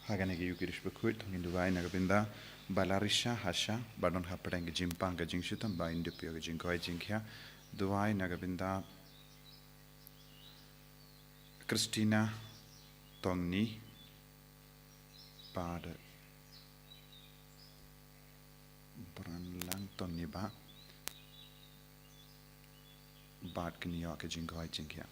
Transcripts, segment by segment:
Haganegi Yukirish Bakhuid, Hinduai Nagabinda, Balarisha, Hasha, Badon Hapatang Jimpang, Jingshutam, by Indupio Jinkoi Jinkia, Duai Nagabinda, Christina Tongni, Bad Branlang Tongniba, Bad Kinyoka Jinkoi Jinkia.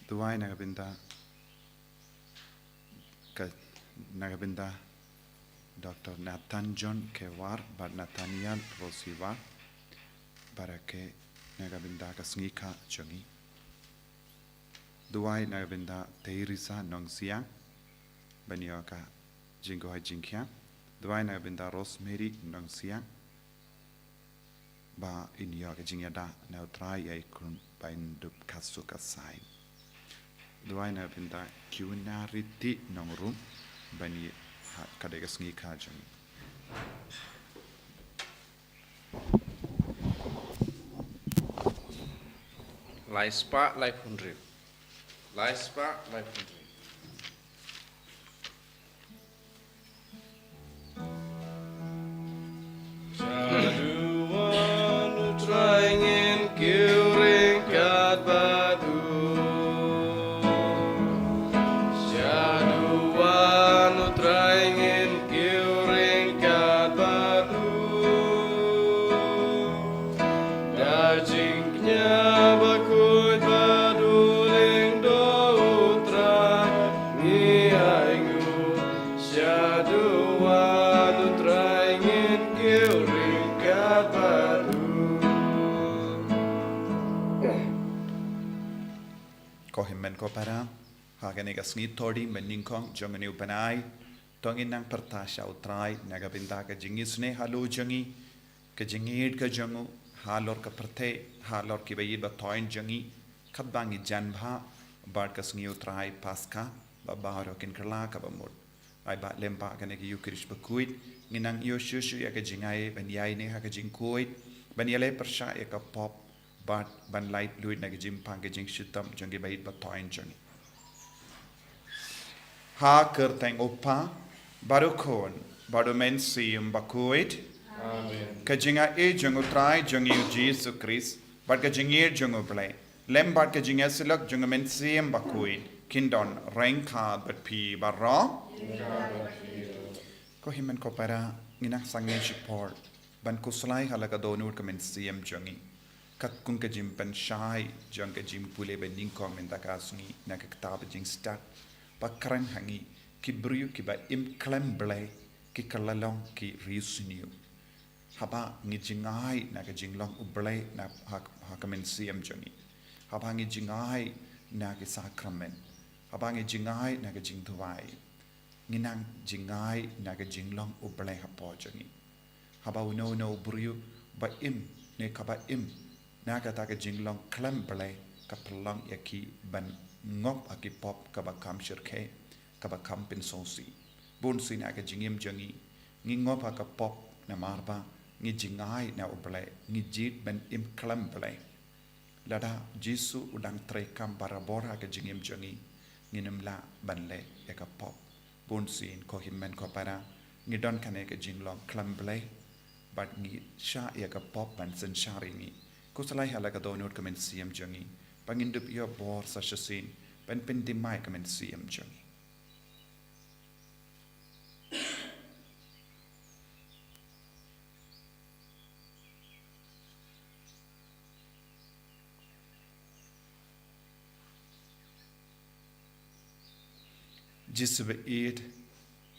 Duai Nagabinda Dr. Nathan John Kewar Bad Nathaniel Rosiwa Barake Nagabinda Sngi Chongi Duai Nagabinda Teirisa Nongsia Banyoka Jingohai Jinkia Duai Nagabinda Rosemary Nongsia Ba Inyoka Jingyada Nautrai Yaikun Baindup Kasuka Sai Duai na pinta Cunariti Nongrum Bani Kadega Sngi Kajang. Laispa Life Hundred. Laispa Life Hundred. Jaduan trying in curing God Badu. Jaduan trying in curing God Badu. Dajingnya Bakhuid Baduling do try ni aingu. Jaduan trying in curing God Badu. Kohimmen Kopara Haganega Sngi Thohdieng Beningkong Jongani Upanai Tonginang Pertasha Utrai Nagabinda Jingisne Halu Jangi Kajingid Kajangu Halor Kaperte Halor Kibayid Batoin Jangi Kabangi Janbha Barka Sngi Utrai Pasca Babaro Kinkerla Kabamur I bat Lempa Ganegi Yukirish Bakhuid Ninang Yoshushu Yakajingai Banyai Hakajinkoid Banyale Persha Yaka Pop Bat Ban Light Luid Nagajim Pangajing Shutam Jangi Bayid Batoin Jangi Ha Kertang Opa Barukon Badumen Sium Bakhuid Amen. Kajinga E Jungutrai Jungi Jesus Christ But Kajingir Junguble Lem Bat Kajinga Silak Jungamen Sium Bakhuid Kindon Rainka But P Barra Kohiman Kopara Nina Sangen Shiport Ban Kuslai Halakadonur Kamen Sium Jungi Kat Kunka Jim Pen Shai Junga Jim Pule Beningkong Mendakasni Nakaktab Jing Stat Pakran Hangi Ki Bru Ki Ba Im Klemble Ki Kalalong Ki Risinu Haba Nijingai Nakajinglong Uble Na Hakamen Siam Jungi Haba Nijingai Naki Sakramen Haba Nijingai Nakajing Tuwai Ninang Jingai Nakajinglong Uble Hapo Jungi Haba Uno No Bru Ba Im Ne Kaba Im Nagataka Jinglong Klemble Kapalong Yaki Ban Ngop Aki Pop Kabakam Shirke Kabakam Pinsosi Bunsi Naka Jingim Jungi Ngingop Aka Pop Namarba Nijingai Na Uble Nijit Ben Im Klemble Lada Jisu Udang Trekam Barabora Ka Jingim Jungi Nginum La Banle Yaka Pop Bunsi Kohimmen Kopara Nidon Kaneka Jinglong Klemble But Ni Sha Yaka Pop Ban Senshari Ni Kusalai Halaka Donut Kamen Siam Jungi Pangindup your bor such a scene, Ben Pendimai come and see him journey. Jisbe eat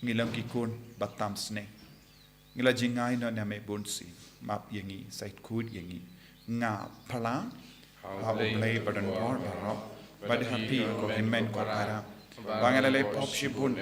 Nilam Kikun Batam Snake Nila Jingai no Name Bunsi Map Yangi Site Kud Yangi Nga Pala How play but on board but happy Kohimmen Kopara Bangalale Pop Shibun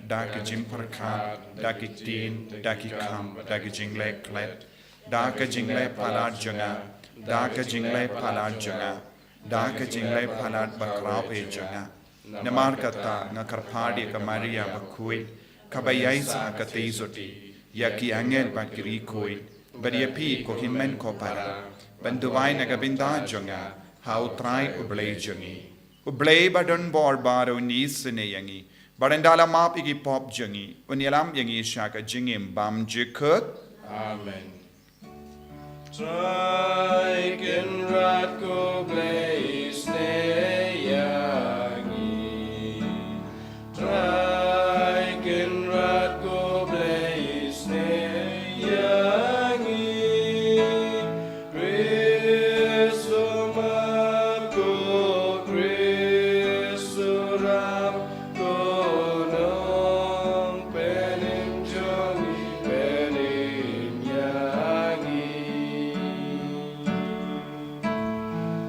Daki Jim Parka Daki Teen Daki Kam Daki Jingle Clet Daka Jingle Palad Janga Daka Jingle Palad Janga Daka Jingle Palad Bakrao E Janga Namarkata Nakarpadi Kamaria Bakhuid Kabayaisa Katizoti Yaki Angel Bakiri Koi Badiapi Kohimmen Kopara Banduwai Nagabinda Jonga How try Uble Jongi Ublay badon bor baro ni sene yangi. Barandala map igi pop jangi. Unialam yangi shaka jingim bam jikut. Amen. Traiken rat ko blaze ne yangi. Traiken rat ko blaze ne yangi. Christumam ko Christuram ko nong penim jongi penim yangi.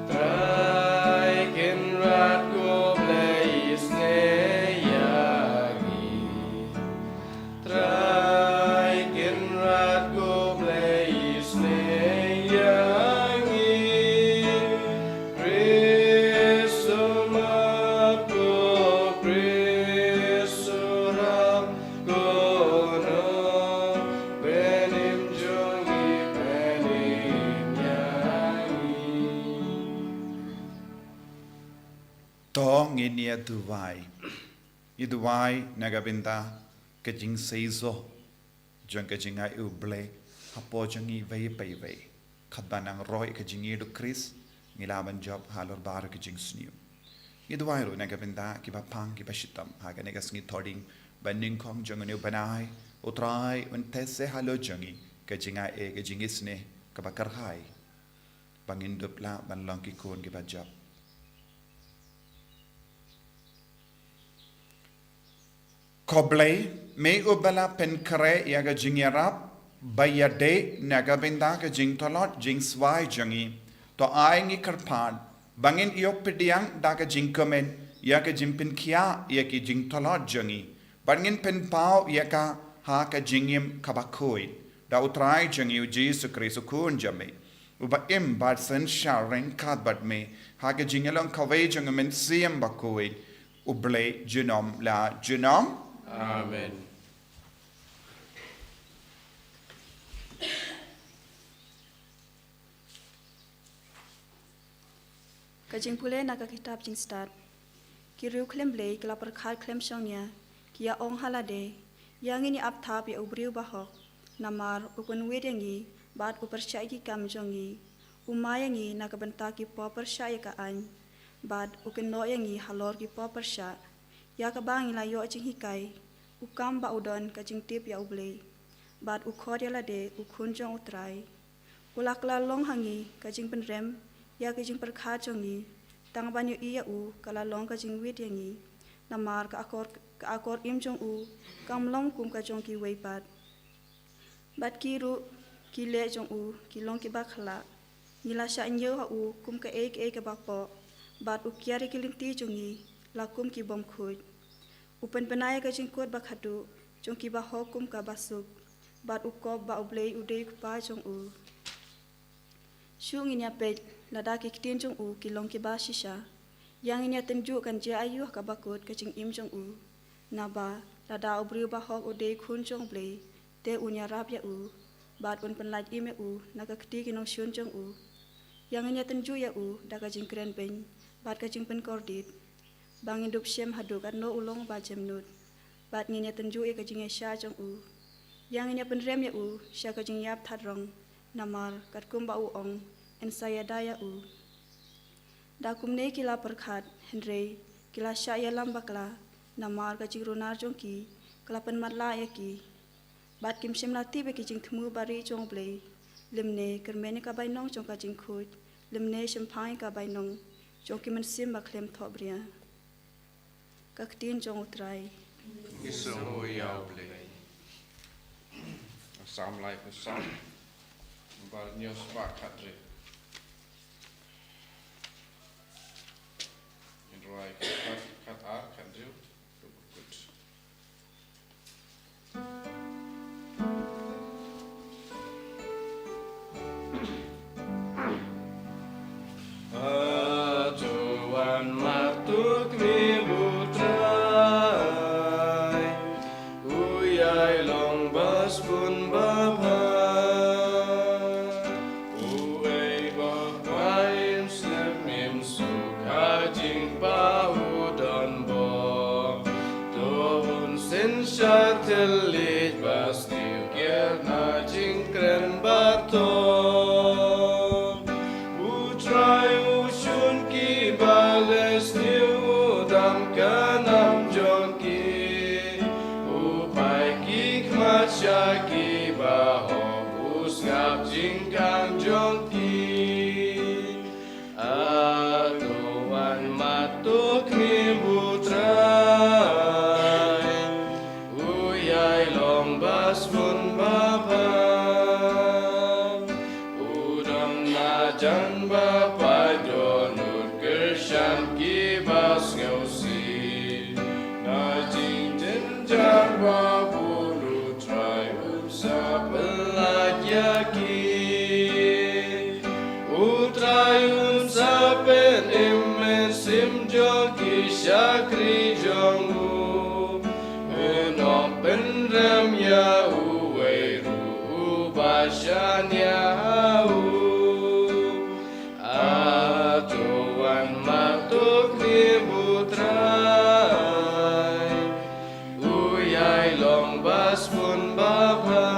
Traiken rat ko blaze ne yangi. Traiken rat ko blaze ne yangi. Christumam ko Christuram ko nong penim jongi penim yangi. To nginia duwai. Iduwai nagabinda kajing seizo. Jang kajing ay uble. Hapo jangi vay pay vay. Kadbanang roy kajing idu Chris. Ngilaban job halor bar kajing sniu. Iduwai ro nagabinda kiba pang kiba shitam. Haga negas ngi Thohdieng. Banding kong jangan banai. Utrai untese halo jangi. Kajing ay kajing isne kabakarhai. Bangin dupla banlang kikun kiba job. Koblay may ubala pen kare yaga jingyarap bayade nagabinda ka jing tolot jing swai jangi to aingi karpan bangin iyopidiang daga jing komen yaga jing pin kia yaki jing tolot jangi bangin pen pau yaka ha ka jingyim kabakhuid da utrai jangi Jesu Kristo kun jame uba im bad sen sharing kad bad me ha ka jingalong kaway jangamen siyam bakhuid uble jinom la jinom. Amen. Kajing pule naga kitab jing start. Kiriu klem blay kala perkhat klem shongnya. Kia ong halade. Yang ini apthap ya ubriu bahok. Namar ukun wedengi bat upersyai ki kam jongi. Umayangi naga bentaki po persyai ka an. Bat ukun no yangi halor ki po persya. Ya ka bangi la yo jing hikai. Ukam ba udon kajing tip ya ublay. Bat ukhod ya lade ukun jong utrai. Ulakla long hangi kajing penrem. Ya kajing perkhat jongi. Tang banyu iya u kala long kajing wit yangi. Namar ka akor im jong u. Kam long kum ka jong ki weipat. Bat kiru ki le jong u ki long ki bakhala. Nila sya nyo ha u kum ka ke bakpo. Bat u kiari ki linti jongi. La kum ki bom khud. Upen penaya kajing kot bakhatu. Jong ki bahok kum ka basuk. Bat u kop ba ublay udai kupa jong u. Syung inya pet lada ki kitin jong u ki long ki ba shisha. Yang inya tenju kan je ayuh ka bakut kajing im jong u. Naba lada ubriu bahok udai kun jong blay. Te unya rap ya u. Bat un penlaj ime u naga kiti ki nong syun jong u. Yang inya tenju ya u da kajing kren pen. Bat kajing pen kordit. Bangin dup syem haduk at no ulong ba jem nut. Bat nginya tenju ya kajing ya sya jong u. Yang inya penrem ya u sya kajing yap thadrong. Namar kat kum ba u ong en saya daya u. Da kum ne kila perkhat henre kila sya ya lambakla. Namar kajing runar jong ki kala pen matla ya ki. Bat kim syem lati be kajing thmu bari jong blay. Limne kermene ka bai nong jong kajing khut. Limne syem phai ka bai nong jong ki man sim ba klem thobria. Kaktin jong utrai. Isung uyau blay. Sam lai ku sam. Bar nyos pak khatre. Indrai kat ar khadriu. Good. Ajuan matuk mi butrai. Uyai long bas pun bapa. Uwe bap wain slip mim sukha jing pa. telit bas liu kier na jingkren baton. Utrai ushun ki bales liu dam kanam jonki. Upai kik macha ki baho usngap jingkang jonki. Atuan matuk ni butrai. Uyai long bas pun bapa. Udam na jan bapa donut kersham ki bas ngausi. Na jing jen jan bapa lutrai upsa pelagya ki. Utrai unsa pen imen sim jogi shakri jongu. Enok pen ram ya uwe ru bashan ya u. Atuan matuk ni butrai. Uyai long bas pun bapa.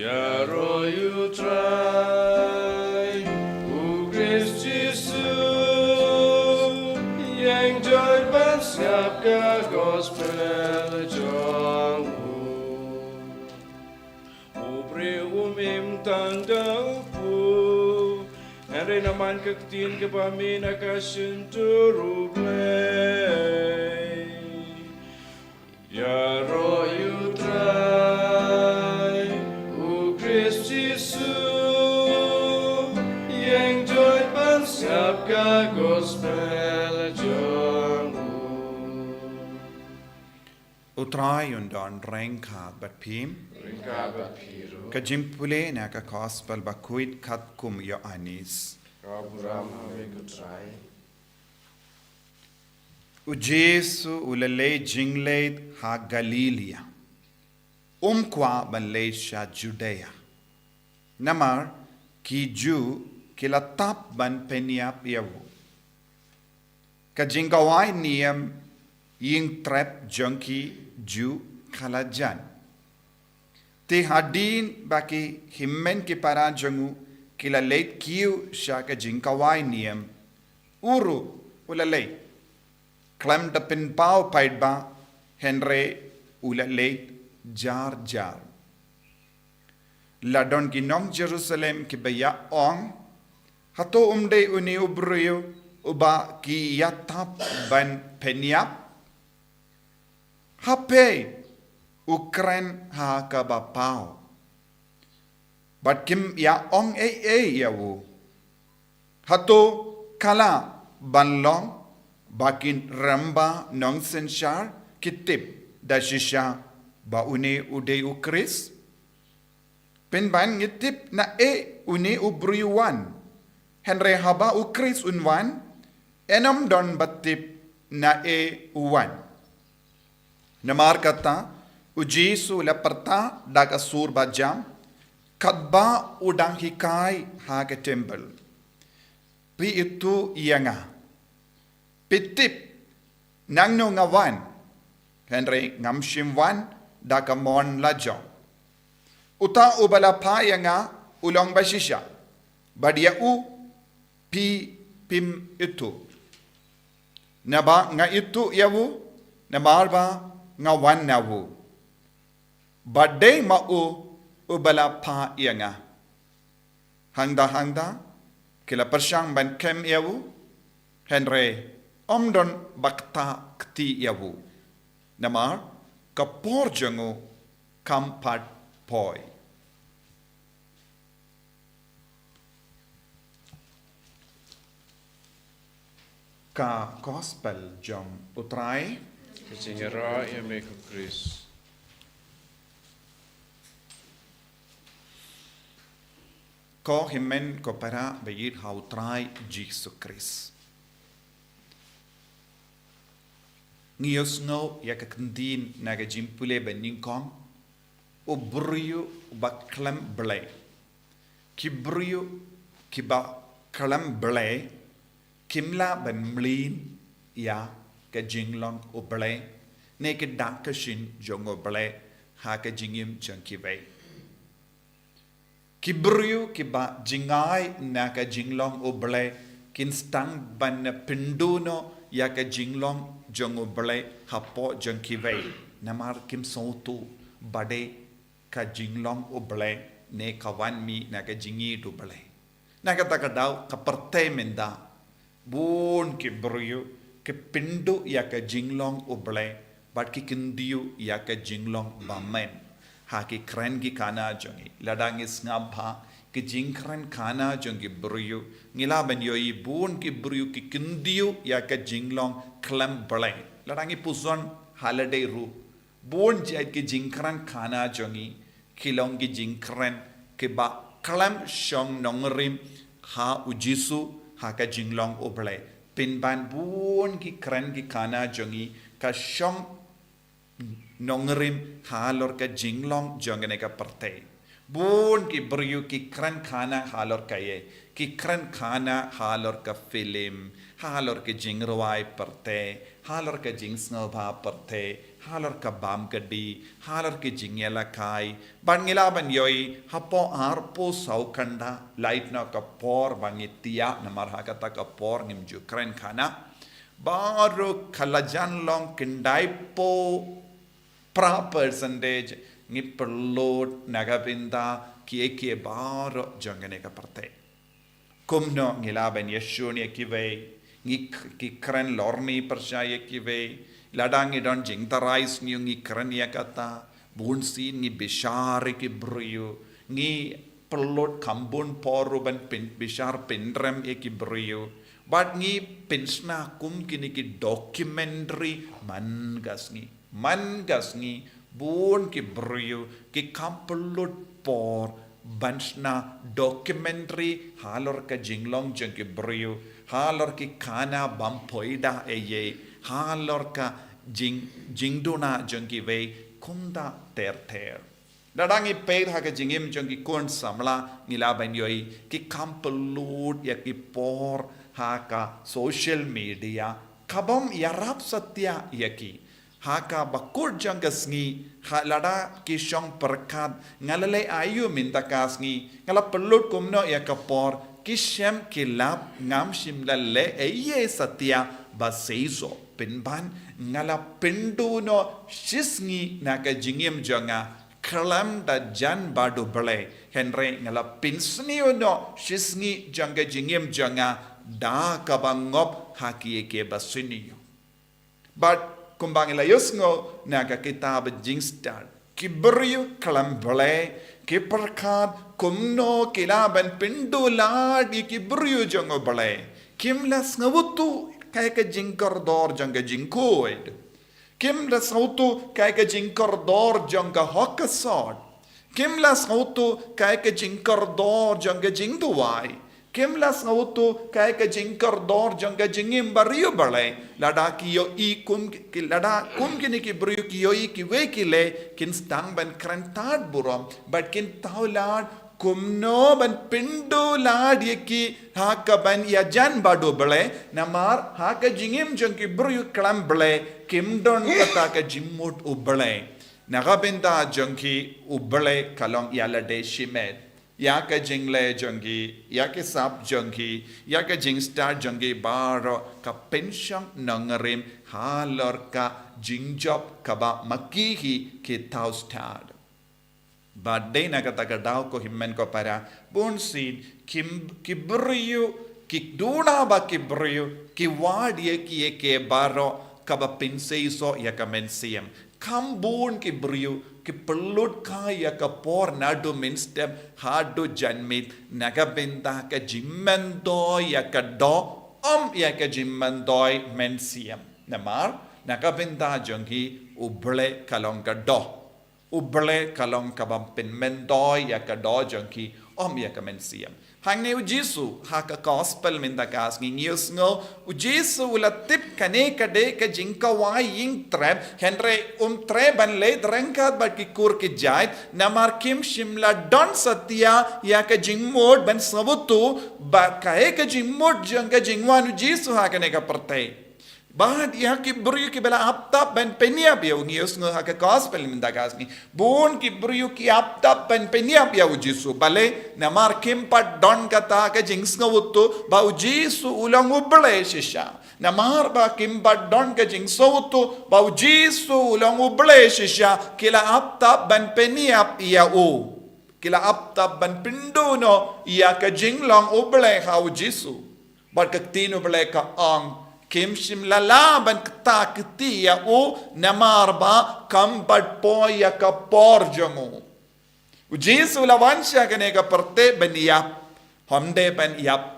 Ya royu try, Christ Jesus, yang joy banskap ka gospel jong Ubre umim tandang pu, Andre naman kaktin ke pamin akasin turublay. Ya royu try, Christ Jesus, yang joy banskap ka gospel jong Utrai undan rengka bat pim. Ringkabat piru, Kajimpule na ka gospel Bakhuid kat kum yo anis. kaburam hame kutrai. Ujesu ulale jingleit ha Galilia. Umkwa Malaysia Judea. Namar ki ju kilatap ban peniap yawu. Kajingawai niyam ying trap junkie ju kalajan. Te hadin baki himmen ki para jangu kila late kiu sha kajingawai niyam. Uru ulalay. Klem da pin pau paidba henre ulalay jar jar. Ladon ginong Jerusalem ki baya ong hato umde uni ubruyo uba ki yatap ban penyap hape ukren ha kabapao bat kim ya ong yawu hato kala banlong bakin ramba nong senshar kitip dashisha ba une ude ukris penban ngitip na une ubruyuan henre haba ukris unwan enom don batip na uwan namar kata ujisu leperta daga sur bajam kadba udang hikai ha ke temple pi itu ianga pitip nangno ngawan henre ngamshimwan daga mon lajong uta ubala payanga ulong bashisha badia u pi pim itu naba nga itu yawu namarba nga wan nawu badde ma ubala payanga hangda kila persyang ban kem yawu henre omdon bakta kti yawu namar kapor jango kampat poi ka gospel jom utrai Kecingera ya meku Chris. ko himen ko para bayit ha utrai Jesus Christ ngiyos ngo ya kakandin naga jimpule beningkong ubruyu baklam ble kibruyu kiba kalam ble Kimla ban mlin ya ka jinglong oble ne ke dakashin jong oble ha ka jingim jankibai. Kibryu kiba jingai na ka jinglong oble kin stang ban pinduno ya ka jinglong jong oble hapo jankibai. Namar kim sautu bade ka jinglong oble ne kawan mi na ka jingi oble. Na ka takadaw ka parte menda bun ki bryu ke pindu ya ka jinglong oble but ki kindiu ya ka jinglong bamen ha ki kren gi kana jongi ladang is ngabha ki jingkren kana jongi bryu ngila ben yoi bun ki bryu ki kindiu ya ka jinglong klem ble ladang puzon holiday ru bun jait ki jingkren kana jongi kilong gi jingkren ke ba klem shong nongrim ha ujisu ha ka jinglong oble pinban bun ki kren ki kana jongi ka shong nongrim halor ka jinglong jongene ka parte bun ki bryu ki kren khana halor ka ye ki kren khana halor ka film halor ke jingrwai parte halor ka jingsno bha parte halor ka bam gadi halor ke jingela kai bangila ban yoi hapo arpo saukanda light na ka por bangitia namar hakata ka por ngim ju kren khana baru kalajan long kindai po pra percentage ngi perlot nagabinda ki baro jangane ka parte kumno ngila ban yeshuni kive ngi ki kren lorni percaya kive ladang idon jing tarais ngi kren yakata bunsi ngi bishar ki bryu ngi pelot kambun poru ban pin bishar pinrem ki bryu but ngi pinsna kum kini ki documentary man gasngi bun ki bryu ki kampelot por bansna documentary halor ka jinglong jeng ki bryu halor ki kana bampoida eye halor ka jingduna jeng ki ve kunda ter dadangi peir ha ka jingim jeng ki kon samla ngila ban yoi ki kampelot ya ki por ha ka social media kabam yarap satya yaki haka Bakhuid jang Sngi lada kisong perkat ngalale ayu minta kasngi ngala pelut kumno ya kapor kisem kilap ngam simlalle eye satya baseizo pinban ngala pinduno shisngi naka jingim janga kalam da jan badu bale henre ngala pinsni no shisngi janga jingim janga da kabangop haki ke basiniyo but kumbang ilayos ngo naga kitab jingstar kibryu kalambale kiperkat kumno kilaban pindula di kibryu jongo bale kimlas ngawutu kaya ka jingkor dor janga jingkoid kimlas ngawutu kaya ka jingkor dor janga hokkasod kimlas ngawutu kaya ka jingkor dor janga jingduwai kimlas ngawutu kaya ka jingkor dor janga jingim bariyo bale lada kiyo I kum kini ki bariyo kiyo I ki we kile kin stang ban krantad buram but kin taulad kumno ban pindu lad yeki haka ban yajan badu bale namar haka jingim jang ki bariyo klam bale kim don kata ka jimmut ubale nagabinda jang ki ubale kalong yalade shimed Yaka jingle jungi, yaka sap jungi, yaka jingstar jungi baro ka pension nangarim halor ka jingjop kaba makihi ki taustad. Badai nakatagadaw ko himmen ko para bunsin kibriyo ki duna ba kibriyo ki wadye ki ke baro kaba pinseiso yaka mensiem kambun kibriyo ki pelut kaya ka por nadu minstep hadu janmit nagabinda ka jimmendoy ya ka do ya ka jimmendoy mensiam namar nagabinda jonghi uble kalong ka do uble kalong ka bampin mendoy ya ka do jonghi ya ka mensiam Hang ne ujisu haka gospel minda gas ngi news ngo ujisu ulatip kane kade ka jingka wai ying treb henre treban le drengkat bat ki kur ki jait namar kim shimla don satya ya ka jingmod ban sabutu ba kae ka jingmod janga jingwan ujisu haka ne ka pertai Bahad ia ki beriu ki bela aptap ben peniap ya ungius ngo haka gospel minda gas ni bon ki beriu ki aptap ben peniap ya ujisu bale namar kimpat don kata ka jings ngo utu ba ujisu ulang uble shisha namar ba kimpat don ka jings utu ba ujisu ulang uble shisha kila aptap ben peniap ya u kila aptap ben pinduno ia ka jinglong uble ha ujisu bat ka tinu bele ka ang Kim shim lalaban kta kti ya u namarba kambat po ya ka porjongo. Ujisu lawansya kane ka parte ben yap. Homde ben yap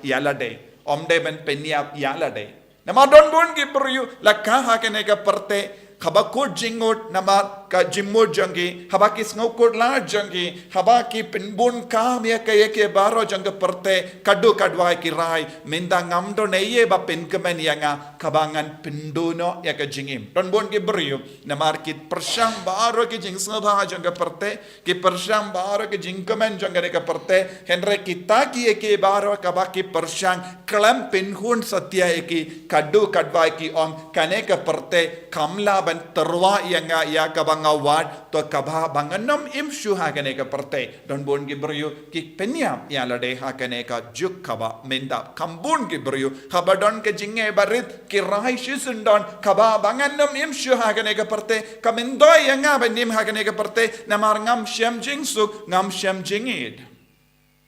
yalade. Omde ben pen yap yalade. Namadon bun ki peryu lakha kane ka parte habakut jingot nama ka jimmo jangi habaki snokut la jangi habaki pinbun kam ya kaya ke baro jang perte kadu kadwai kirai minda ngamdo neye ba pin kemen yanga kabangan pinduno ya ka jingim don bon ki beriu namar kit persang baro ki jing sabha jang perte ki persang baro ki jing kemen jang ka perte henre kita ki ke baro kabaki persang klam pin hun satya ki kadu kadwai ki om kane ka perte kamla ban terwa yanga ya kabangawat to kabha banganam imshu hakane ka perte don bon gi beriu ki penyam ya lade hakane ka juk kaba menda kambun gi beriu habadon ke jinge barit ki rai shisundon kaba banganam imshu hakane ka perte kamendo yanga benim hakane ka perte namar ngam shem jingsuk ngam shem jingid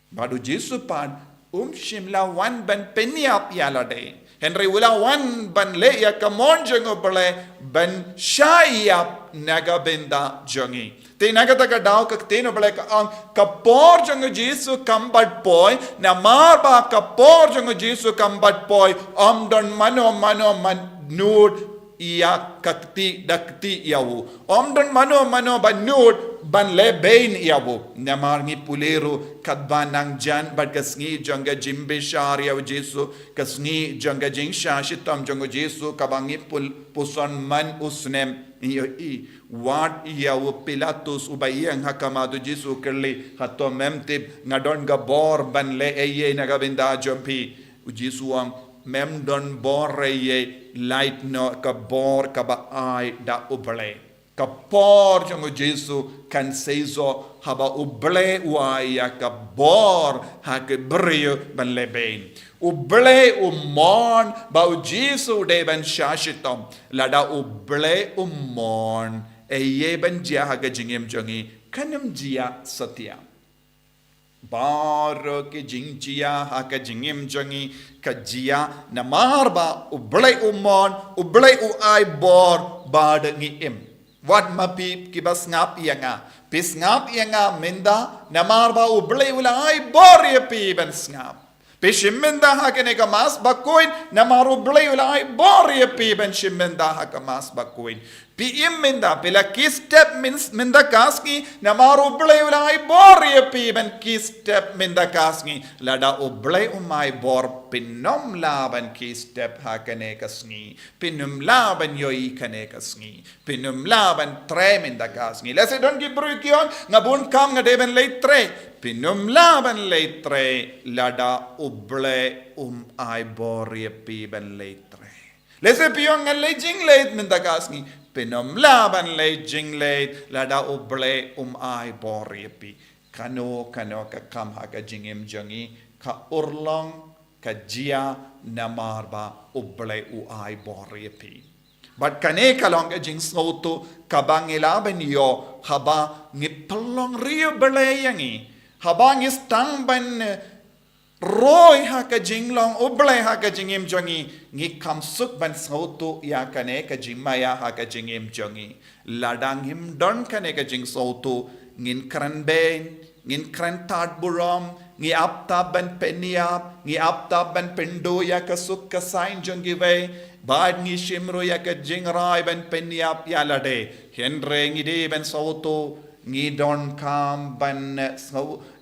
badu jisu pan shimla wan ban penyap ya lade Henry wala wan ban le ya kamon jango bale ban shayap naga benda jangi. Te naga taka daw kak teno bale ka ang kapor jango Jesu kambat boy na marba kapor jango Jesu kambat boy don mano man nud iya kakti dakti yawu don mano ban nud ban le bain yawu namar ngi pulero kadbanang jan bad kasngi janga jimbe shar yaw Jesu kasngi janga jing shashitam jango Jesu kabangi puson man usnem wat yaw Pilatus ubayang hakamado Jesu kerli hato memtib ngadon gabor ban le eye nagabinda jompi Jesu ang mem don bor ye light no ka bor ka ba ai da uble ka por jango Jesu kan seizo haba uble wa ya ka bor ha ke brio ban leben uble umon ba Jesu de ban shashitom lada uble umon eye ban jia ha ga jingem jangi kanam jia satya Baro ke jingjia ha ka jingim jangi ka jia namarba ublay umon ublay uay bor bad ngi im wat mapi kibas ngap yanga pis ngap yanga minda namarba ublay ulay bor yapi ban ngap Pishimenda ha kene ka mas Bakhuid namaru ublay ulay bor yapi ban shimenda ha ka mas Bakhuid Pi minda pila key step minda kaski namaru ublay ulay bor yapi ban key step minda kaski lada ublay umay bor pinom laban key step ha kane kasngi pinum laban yoi kane kasngi pinum laban tre minda kasngi lese don ki brukyon ngabun kam ngaden lay tre pinum laban lay tre lada ublay ay bor yapi ban lay tre lese piyon ngalay jing lay minda kasngi Pinom laban le jing le lada uble ay boripi kano ka kam ha ka jingim jangi ka urlong ka jia namarba uble ay boripi but kane kalong ka jing soto kabang ilaban yo haba ngipalong rio bele yangi haba ngistang ban Roy ha ka jinglong ublay ha ka jingim jangi ngi kamsuk ban sautu ya kane ka jimaya ha ka jingim jangi ladang him don kane ka jing sautu ngin kran ben ngin kran tat buram ngi apta ban peniap ngi apta ban pendo ya ka suk ka sain jangi ve bad ngi shimro ya ka jingrai ban peniap ya lade henre ngi de ban sautu ngi don kam ban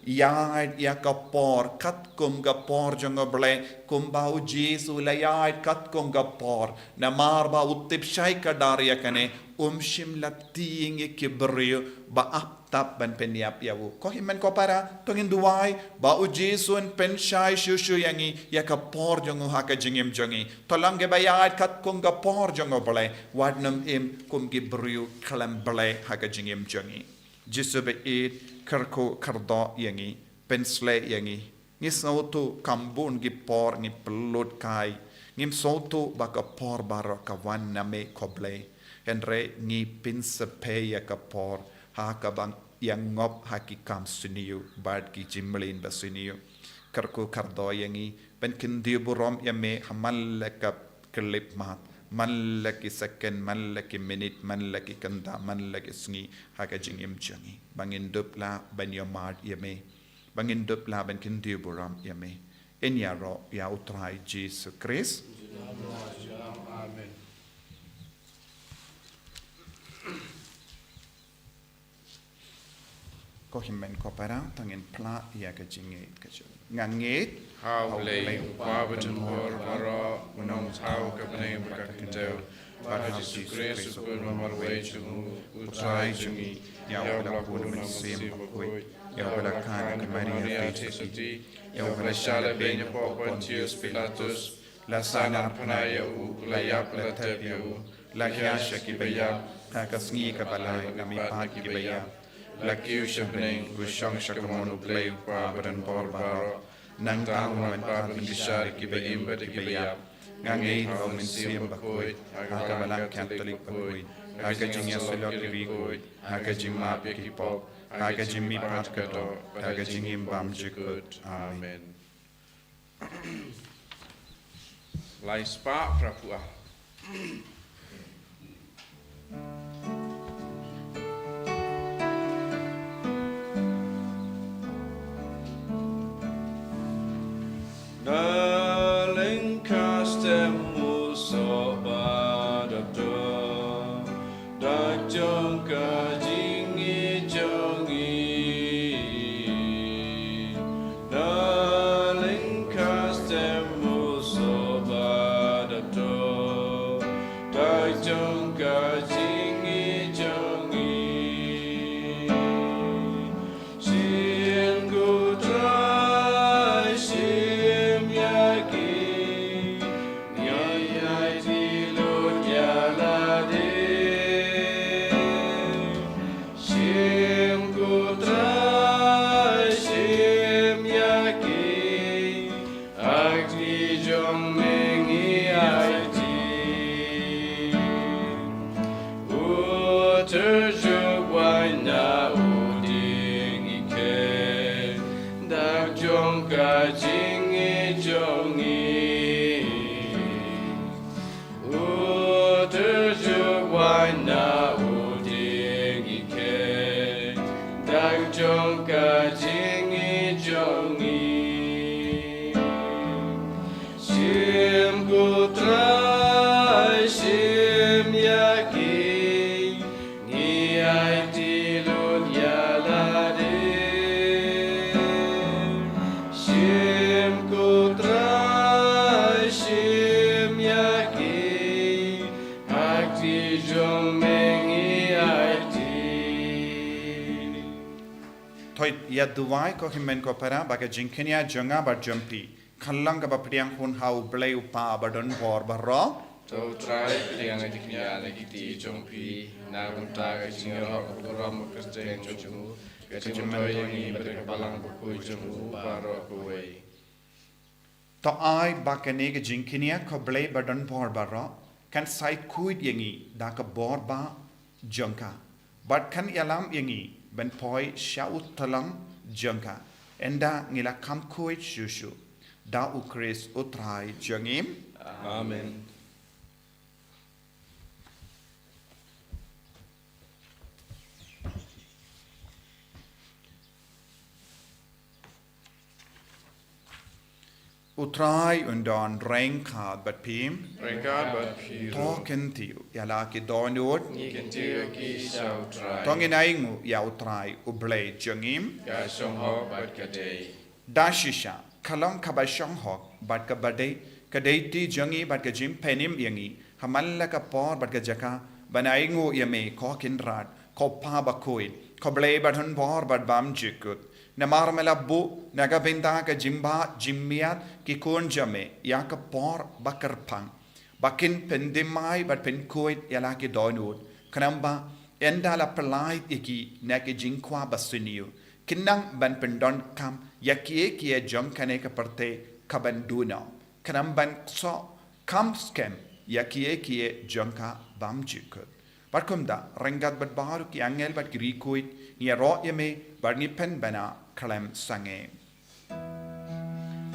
yaid ya kapor kat kum kapor jongo ble kum bau Jesu la yaid kat kum kapor na mar ba utip shai kadar ya kane shim lating ye kibrio ba aptap ban peniap yawu ko himen ko para tongin duai ba u Jesu en pen shai shushu yangi ya kapor jongo haka jingim jongi tolang ge ba yaid kat kum kapor jongo ble wadnam kum kibrio kalam ble haka jingim jongi Jesu be karko kardo yangi pensle yangi ngi sautu kambun gi por ngi pelut kai ngim sautu baka por baro kawan name koble henre ngi pinsepe ya kapor ha ka bang yang ngop haki kam suniu bad ki jimlin basuniu karko kardo yangi pen kindi burom yame hamal ka klip mat man laki second man laki minute man laki kanda man laki sngi haka jingim jangi bangin dupla ban yomad yame bangin dupla ban kindi buram yame en yaro ya utrai Jesus Christ Amen. ko himen ko para tangin pla ya ka jingi ka ngangit How lay Babajan or Vara, Unong Tau Kabane Bakakindel, Baka Jesus Christ, Marway Jungu, Utrai Jungi, Yawla Pudum Sim Bakhuid, Yawla Kan Maria Tesati, Yawla Shala Benya Pontius Pilatus, La Sana Panaya, La Yapla Tevia, La Yasha Kibaya, Takasni Kabalai, Namipa Kibaya, La Kyusha Bane, Gushang Shakamono Blay, Babadan Borbaro, nang tang man parang gishari kiba imba de kiba ngangi ho min sim Bakhuid aga balang Catholic Bakhuid aga jingya selok Bakhuid aga jingma ki pop aga jimmi pat kato aga jingim bam jikut amen Lai spa prapua Darling castemu soba dabdo dak jongka jingi jongi Darling castemu soba dabdo dak jongka jingi jongi Singgu trai ya duwai ko himen ko para baga jinkenya jonga ba jumpi khallang ka ba priang hun hau blai upa badon bor barro Tau trai priang adiknya lagi ti jompi na unta ga jingero ram kristen jomu ga jimman yangi berkebalang Bakhuid jomu baro kuwei to ai ba kane ga jinkenya ko blai badon bor barro kan sai kuid yangi da ka bor ba jongka but kan yalam yangi ben poi shaut talang jangka enda ngila kam kuit shushu da ukris utrai jangim Amen utrai undon rengkad bat pim Rengkad bat piru. token tiu yala ki donut Niken tiu ki sau trai. tongin aingu ya utrai ublay jungim Ya song ho bat kadei. dashisha kalong kabashong hok bat ka badai kadai ti jungi bat ka jim penim yangi hamalla ka por bat ka jaka banaingu yame kokin rat ko pa Bakhuid ko blay bat hun por bat bam jikut namar melabbu naga binda ka jimba jimmiat ki kun jame ya ka por bakar pang bakin pendimai bat pen kuit yala ki donut kanamba enda la pelai iki na ki jinkwa basuniu kinang ban pendon kam yakie kie jong kane ka parte kaban duna kanamban so kam skem yakie kie jongka bam jikut barkumda rengat bat baru ki angel bat ki rikuit ni ro yeme bar ni pen bana kalam sange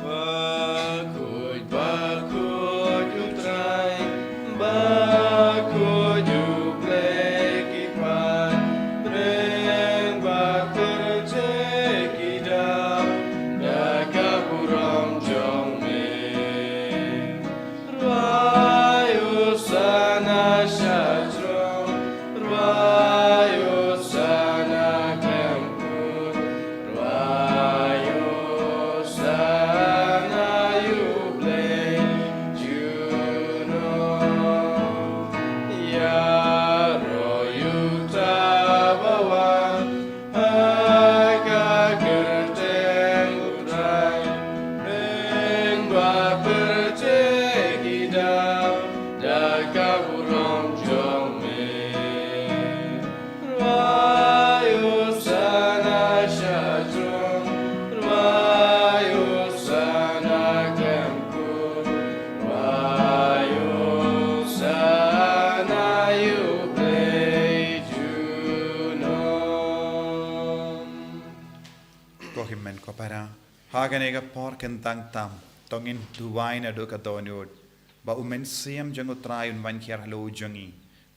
Bakhuid, Bakhuid utrai, Bakhuid ublay kipan, Breng bak tercek idam, Daka buram jong me. Ruayu sana syajrom, Ruayu sana kemput, Ruayu sana yublay juno. Ya royu tabawan, Aka gerteng utrai, Breng bak percek idam, Daka buram jong me. Ruayu sana syajrom, Ruayu sana kemput, Ruayu sana yublay juno. ko himmen ko para hagane ga por ken tang tam tongin duwaina do ka donut ba umen siam jang utrai un van kher halo jangi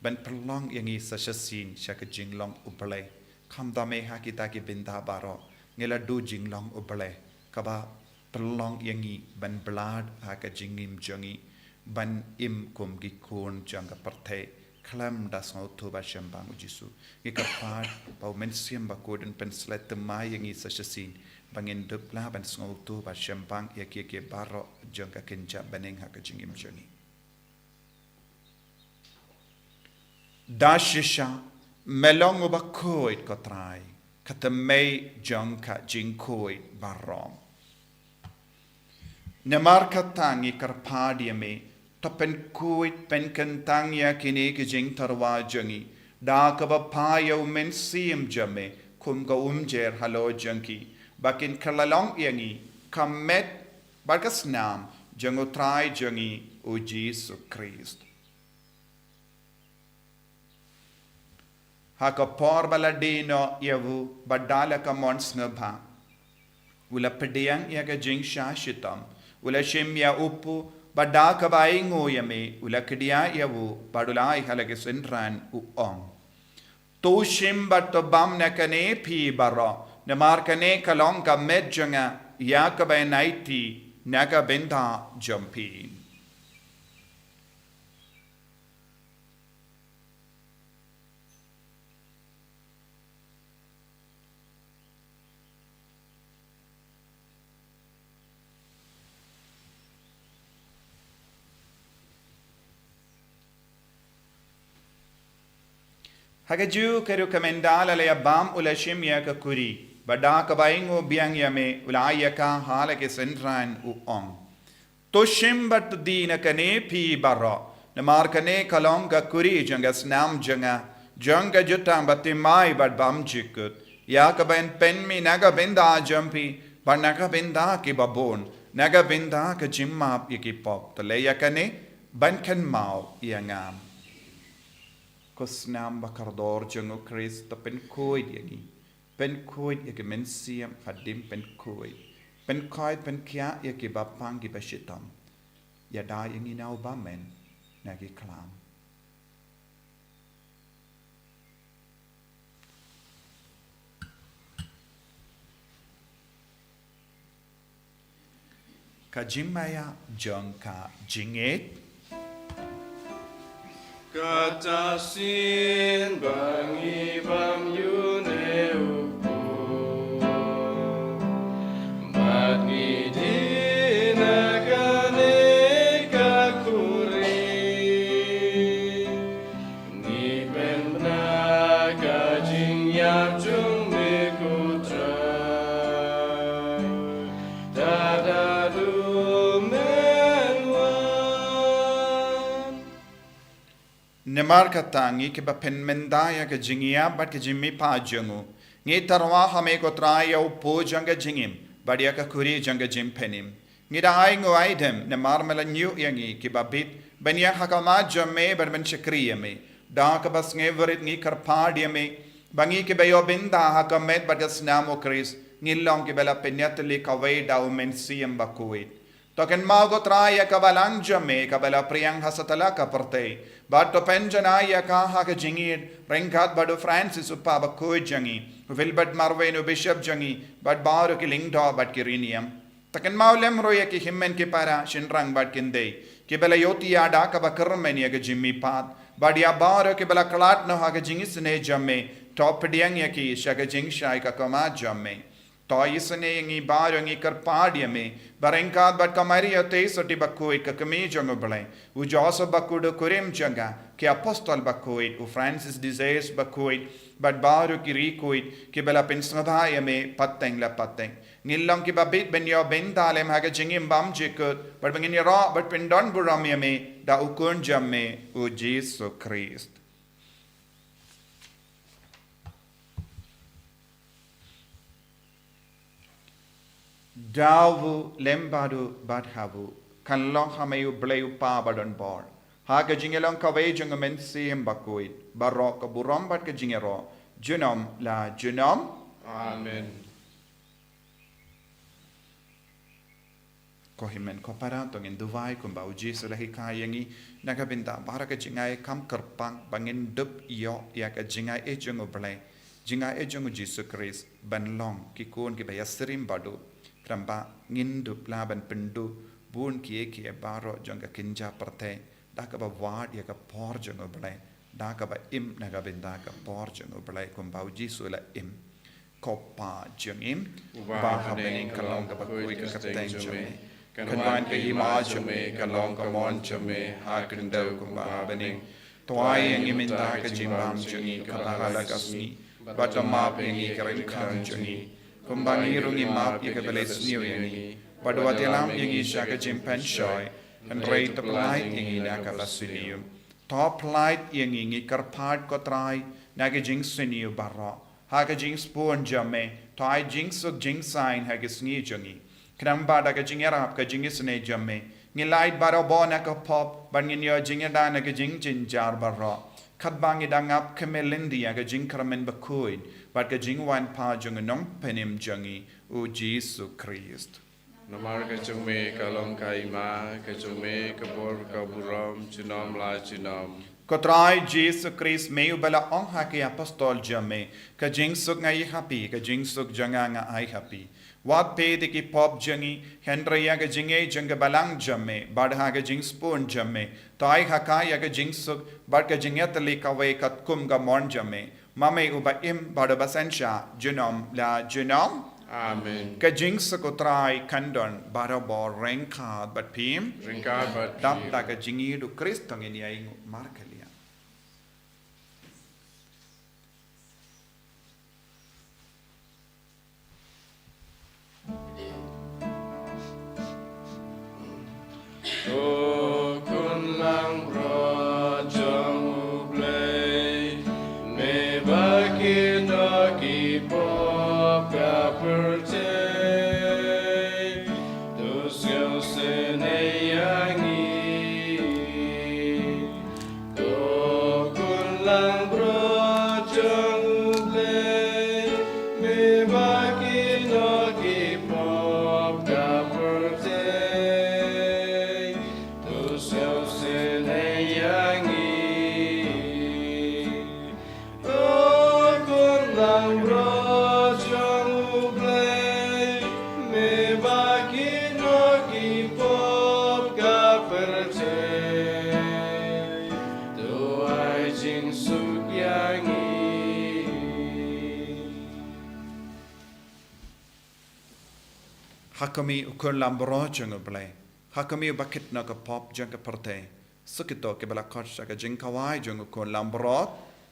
ban prolong yangi sasasin shaka jinglong uple kham dame hakita ki binda baro ngela du jinglong uple kaba prolong yangi ban blad haka jingim jangi ban im kum gi kun janga parthe klam da so to ba shambang ujisu gi kapat ba umen siam ba kodin pen slet mai yangi sasasin bangin dupla ban so to ba shambang yakie ke baro janga kenja baneng haka jingim jangi dashisha melong Bakhuid ko trai katamay jangka jinkoi barom namar katangi karpadi me topen kuit pen kantang ya kini ki jing tarwa jangi da ka ba payo men sim jame kum ga umjer halo janki bakin kalalong yangi kamet bagas nam jango trai jangi o Jesus Christ haka por baladino yavu badala ka monsnabha ula pediang yaga jing shashitam ula shimya upu badaka baingo yame ula kedia yavu badulai halage senran uong to shim bat bam nakane pi baro namar kane kalong ka medjanga yakaba naiti naga benda jumpin Hagaju keru kamendala le abam ula shimya ka kuri bada ka baingo biang yame ula ayaka hala ke sendran uong to shimbat dina kane pi barra namar kane kalong ka kuri janga snam janga jutang batimai bad bam jikut ya ka ben penmi naga benda jampi bar naga benda ki babon naga benda ka jimma yaki pop to le yakane ban kan mau yangam Kosnam bakardor jango Christ pen koid yagi men siam fadim pen koid pen kia yagi bapang gi bashitam yada yangi nau bamen nagi klam ka jimmaya jeng ka jinget Kata sin bangi bam yune upu Bagi dina kane kakuri Ni penna kajing yap jung me kutrai Dada du menwan Nemar katangi ke ba pen mendaya ka jingia bat ke jimmi pa jungu. Ngi tarwa hame ko traya po janga jingim. Badia ka kuri janga jim penim. Ngi da ai ngo aidem nemar mela nyu yangi ke ba bit banya hakama jamme bar ben chakriya me. Da ka bas nge verit ngi karpadia me. Bangi ke bayo binda hakamet bat ka snamo kris. Ngi long ke bela penyatli ka way da umen siyam Bakhuid. Token mago traya kabalang jame kabala priyang hasatala ka parte but to penjanaya ka ha ka jingir ringkat badu Francis upa Bakhuid jangi Wilbert Marveno Bishop jangi but baru ki lingdo but kiriniam token maulem roya ki himmen ki para shinrang but kinde ki bela yoti ada ka bakarmeni ka jimmi pat but ya baru ki bela kalat no ha ka jingis ne jamme Thohdieng ya ki shaka jing shai ka kama jamme Taïew ngi baru ngi karpadia me barengkat bat kamari ate soti Bakhuid ka kami jango bale u Joseph Bakhuid kurim janga ke apostol Bakhuid u Francis desires Bakhuid bat baru ki rikuid ke bela pensnabaya me pateng la pateng ngilong ki babit ben yo ben dalem haga jingim bam jikut bat bangin ra bat pendon buram me da ukun jamme u Jesus Christ Dawu lembadu badhavu kan long hamayu bleu pa badon bor haga jingelong kawai jungamen sim Bakhuid barok ka buram bat ka jingero junom la junom Amen kohimen kopara tongin duwai kumbau Jesu lahi kayangi nagabinda baraka jingai kam kerpang bangin dup yo ya ka jingai e jungu blai jingai e jungu Jesus Christ ban long ki kun ki bayasirim badu Kramba ngindu plaban pendu bun kie kie baro jonga kinja parte daka ba wad ya ka por jonga blai daka ba im naga benda ka por jonga blai kumbau Jesu la im kopa jongim ba habening kalong ka Bakhuid ka kapten jome kanwan ka hima jome kalong ka mon jome ha kendau kumba bening Thohdieng iminda ka jimbam jongi ka bahala kasni batama pengi ka ringkang jongi Kumbangi rungi map ya kabele sniu yangi Badwa tilam yangi shaka jimpen shoy And rate the plight yangi naka basilium Top plight yangi ngi karpad kotrai Naga jing siniu barra Haga jing spoon jame Tai jing suk jing sign haga sni jungi Kramba daga jing erap ka jing isne jame Ngi light baro bo naka pop Ban ngi nyo jing eda naga jing jinjar barra Kadbangi dangap kemelindi yaga jing karamen Bakhuid But ka jing wan pa jung nong penim jungi u Jesus Christ. Namar ka chume kalong kaima ka chume ka bor ka buram chinam la chinam Kotrai Jesus Christ meu bala ong haki apostol jame ka jing suk ngai happy ka jing suk janga nga ai happy. Wat pe de ki pop jungi Henry ka jinge janga balang jame badha ka jing spoon jame tai haka ya ka jing suk bad ka jingetali ka we kat kum ga mon jame Mame uba im bada basensha junom la junom Amen ka jing sakotrai kandon bada bor renkad bat pim Ringkad bat dap da ka jingi du Kristong ini ay markelia O kun lang bro jong play me bakit aki pop ka perte tus yo se ne yangi to hakami ukun lambro jeng ble hakami bakit na ka pop jeng ka parte sukito ke bala kot sa ka jeng kawai jeng ukun lambro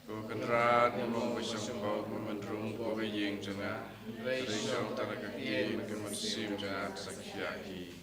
Kukandrat mong isang bawat mamandrong ko baying janga Reisang tarakakye magkamasim janga sa kyahi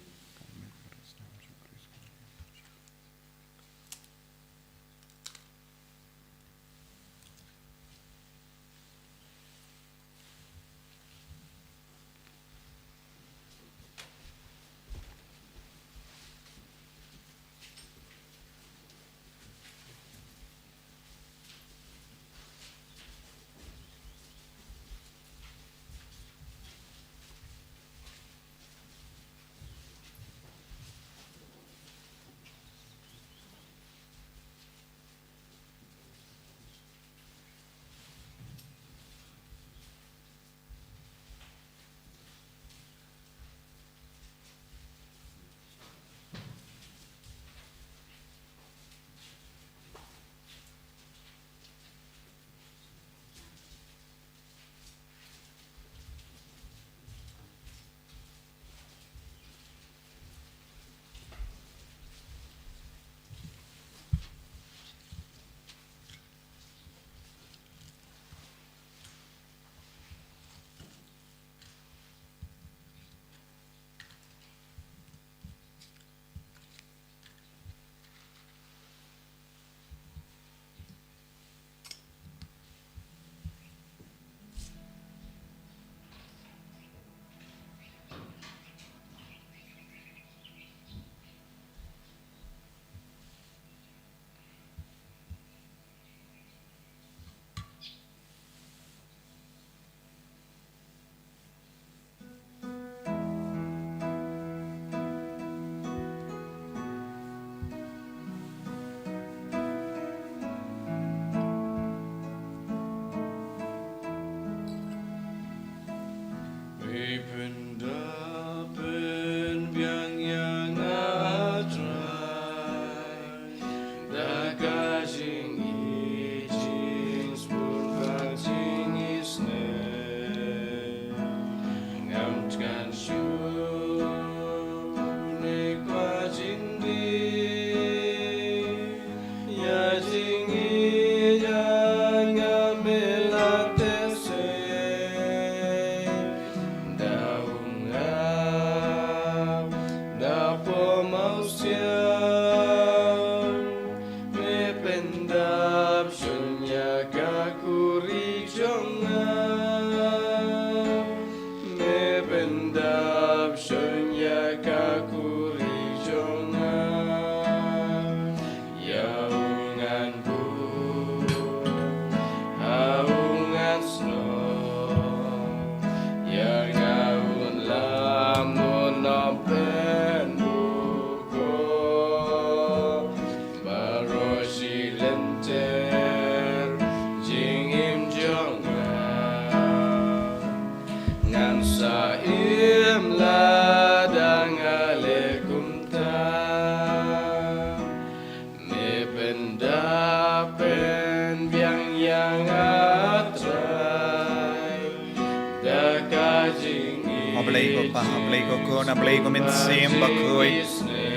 Nablay ko min sim Bakhuid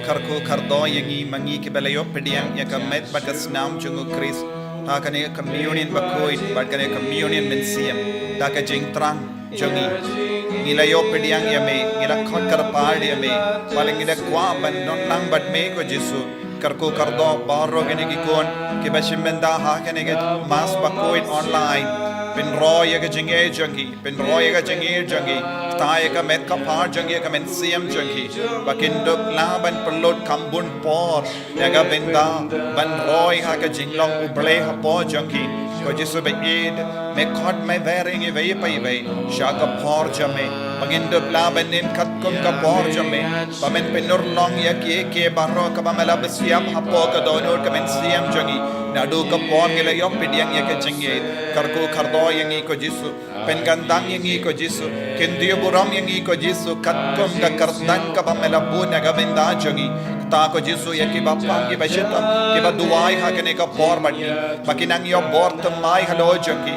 karko kardo yangi mangi ke belayo pediang ya kamet bakas nam jungu Chris ta kane communion Bakhuid bat kane communion min sim ta ka jing trang jungi nilayo pediang ya me nila khot kar par ya me paling ida kwa ban non nang bat me ko jisu karko kardo baro kane ki kon ke bashimenda ha kane ke mas Bakhuid online pin roy ka jinge jungi pin roy ka jinge jungi taye ka met ka par jungi ka men siam jungi bakin dok la ban pelot kambun por ya ga benda ban roy ha ka jinglong uble ha po jungi ko jisu be id me khot me vering e ve pai ve sha ka por jame bangin dok la ban nin kat kom ka por jame bamen penur long ya ke barro ka bamela besiam ha po ka donor ka men siam jungi nadu ka por ngila yo pidiang ya ka jinge karko kardo yangi ko jisu pengandang yangi ko jisu kendio buram yangi ko jisu katkom ka kardan ka bamela buna ga benda jangi ta ko jisu yaki bapang ki bashita ki ba duai ha kene ka por mati bakinang yo bort mai halo jangi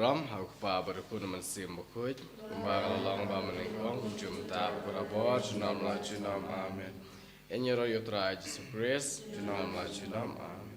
Buram, how pa berkunaman sim Bakhuid, Kumbaga long bamaningong, Jumta, Kurabor, Junam la Junam, Amen. In your try to grace, Junam la Junam, Amen.